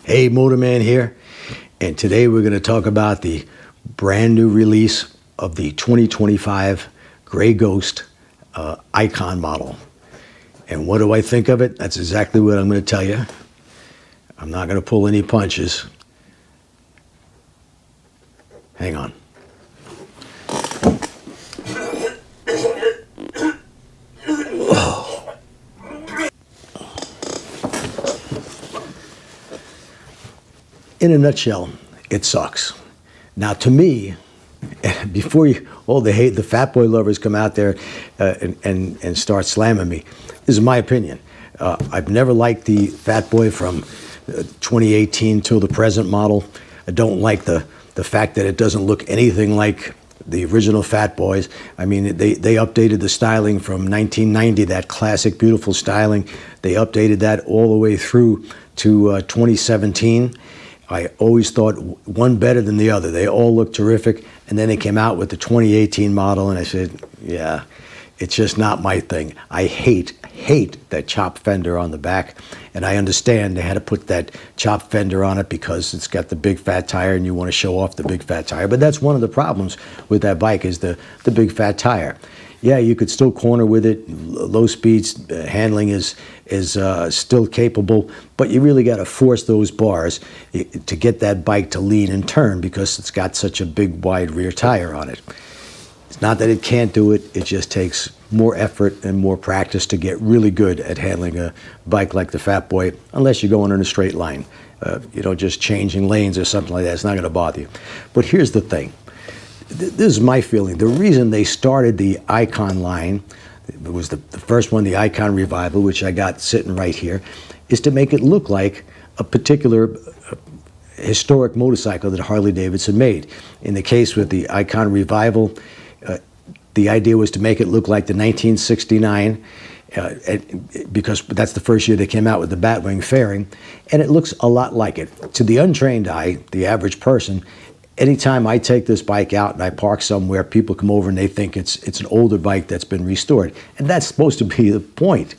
Hey, Motorman here, and today we're going to talk about the brand new release of the 2025 Gray Ghost Icon model. And what do I think of it? That's exactly what I'm going to tell you. I'm not going to pull any punches. Hang on. In a nutshell, it sucks. Now, to me, before all the fat boy lovers come out there and start slamming me, this is my opinion. I've never liked the fat boy from 2018 till the present model. I don't like the fact that it doesn't look anything like the original Fat Boys. I mean, they updated the styling from 1990, that classic, beautiful styling. They updated that all the way through to 2017. I always thought one better than the other. They all looked terrific. And then they came out with the 2018 model, and I said, yeah, it's just not my thing. I hate that chop fender on the back. And I understand they had to put that chop fender on it because it's got the big fat tire and you want to show off the big fat tire. But that's one of the problems with that bike is the big fat tire. Yeah, you could still corner with it. Low speeds handling is still capable, but you really got to force those bars to get that bike to lean and turn because it's got such a big, wide rear tire on it. It's not that it can't do it. It just takes more effort and more practice to get really good at handling a bike like the Fat Boy, unless you're going in a straight line. Just changing lanes or something like that. It's not going to bother you. But here's the thing. This is my feeling. The reason they started the Icon line, it was the first one, the Icon Revival, which I got sitting right here, is to make it look like a particular historic motorcycle that Harley-Davidson made. In the case with the Icon Revival, the idea was to make it look like the 1969, because that's the first year they came out with the Batwing fairing, and it looks a lot like it. To the untrained eye, the average person, anytime I take this bike out and I park somewhere, people come over and they think it's an older bike that's been restored. And that's supposed to be the point.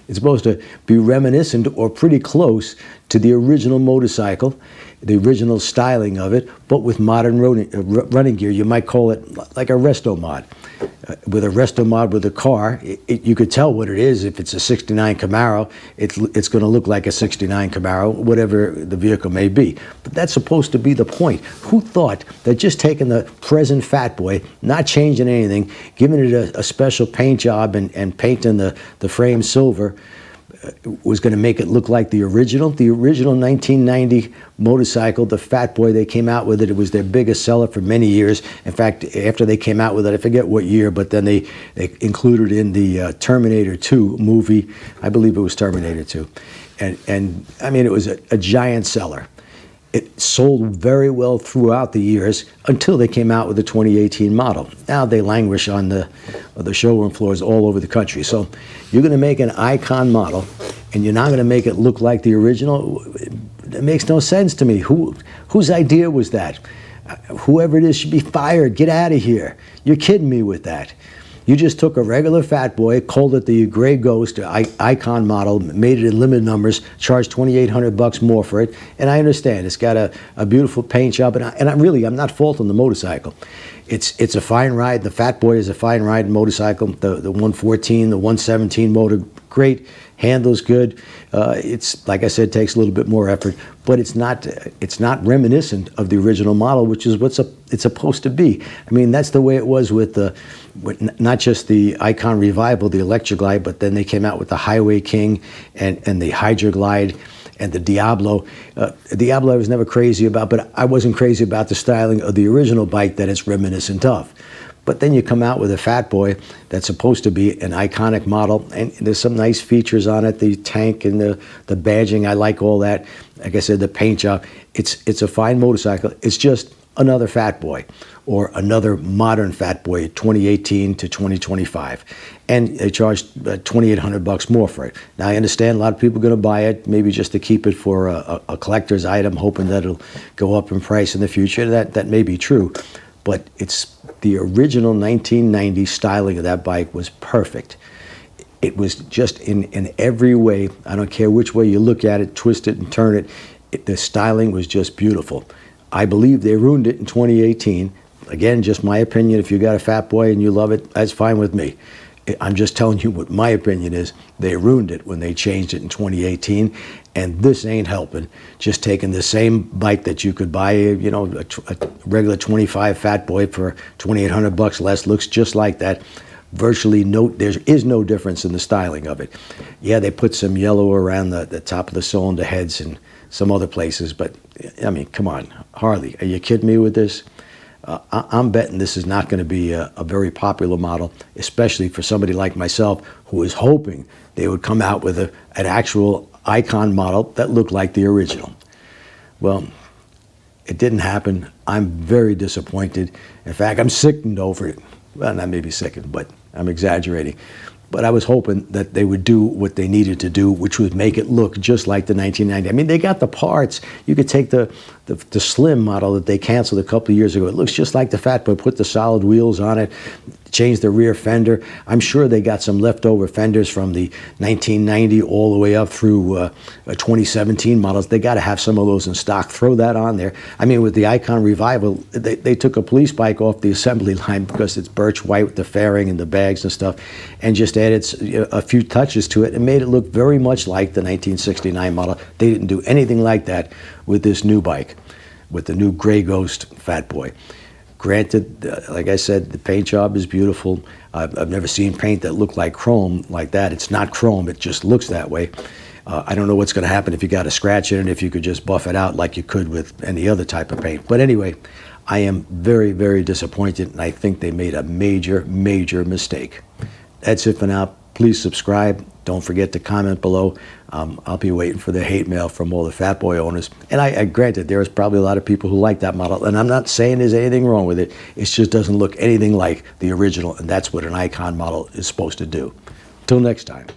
It's supposed to be reminiscent or pretty close to the original motorcycle, the original styling of it, but with modern running gear. You might call it like a resto mod. With a resto mod with a car, you could tell what it is. If it's a 69 Camaro, it's going to look like a 69 Camaro, whatever the vehicle may be. But that's supposed to be the point. Who thought that just taking the present Fat Boy, not changing anything, giving it a special paint job and painting the frame silver, was going to make it look like the original 1990 motorcycle, the Fat Boy? They came out with it. It was their biggest seller for many years. In fact, after they came out with it, I forget what year, but then they included in the Terminator 2 movie. I believe it was Terminator 2. And I mean, it was a giant seller. It sold very well throughout the years until they came out with the 2018 model. Now they languish on the showroom floors all over the country. So you're going to make an Icon model, and you're not going to make it look like the original. It makes no sense to me. Whose idea was that? Whoever it is should be fired. Get out of here. You're kidding me with that. You just took a regular Fat Boy, called it the Gray Ghost Icon model, made it in limited numbers, charged $2,800 more for it. And I understand it's got a beautiful paint job, and I'm not faulting the motorcycle. It's a fine ride. The Fat Boy is a fine ride motorcycle. The 114, the 117 motor, great. Handles good. It's, like I said, takes a little bit more effort, but it's not reminiscent of the original model, which is it's supposed to be. I mean, that's the way it was with not just the Icon Revival, the Electra Glide, but then they came out with the Highway King and the Hydra Glide and the Diablo. Diablo I was never crazy about, but I wasn't crazy about the styling of the original bike that it's reminiscent of. But then you come out with a Fat Boy that's supposed to be an iconic model, and there's some nice features on it, the tank and the badging. I like all that. Like I said, the paint job. It's a fine motorcycle. It's just another Fat Boy or another modern Fat Boy, 2018 to 2025. And they charge $2,800 more for it. Now, I understand a lot of people are going to buy it, maybe just to keep it for a collector's item, hoping that it'll go up in price in the future. That may be true. But it's the original 1990 styling of that bike was perfect. It was just in every way, I don't care which way you look at it, twist it and turn it, The styling was just beautiful. I believe they ruined it in 2018. Again, just my opinion. If you got a Fat Boy and you love it, that's fine with me. I'm just telling you what my opinion is. They ruined it when they changed it in 2018, and this ain't helping. Just taking the same bike that you could buy, you know, a regular 25 Fat Boy for $2,800 less, looks just like that. Virtually there is no difference in the styling of it. Yeah, they put some yellow around the top of the cylinder heads and some other places, but I mean, come on, Harley, are you kidding me with this? I'm betting this is not going to be a very popular model, especially for somebody like myself who is hoping they would come out with an actual Icon model that looked like the original. Well, it didn't happen. I'm very disappointed. In fact, I'm sickened over it. Well, not maybe sickened, but I'm exaggerating. But I was hoping that they would do what they needed to do, which would make it look just like the 1990. I mean, they got the parts. You could take the Slim model that they canceled a couple of years ago. It looks just like the Fat Boy. Put the solid wheels on it, change the rear fender. I'm sure they got some leftover fenders from the 1990 all the way up through 2017 models. They got to have some of those in stock. Throw that on there. I mean, with the Icon Revival, they took a police bike off the assembly line because it's birch white with the fairing and the bags and stuff, and just added a few touches to it and made it look very much like the 1969 model. They didn't do anything like that with this new bike, with the new Gray Ghost Fat Boy. Granted, like I said, the paint job is beautiful. I've never seen paint that looked like chrome like that. It's not chrome, it just looks that way. I don't know what's going to happen if you got a scratch in it, if you could just buff it out like you could with any other type of paint. But anyway, I am very, very disappointed, and I think they made a major, major mistake. That's it for now. Please subscribe. Don't forget to comment below. I'll be waiting for the hate mail from all the Fat Boy owners. And I granted, there is probably a lot of people who like that model, and I'm not saying there's anything wrong with it. It just doesn't look anything like the original, and that's what an Icon model is supposed to do. Till next time.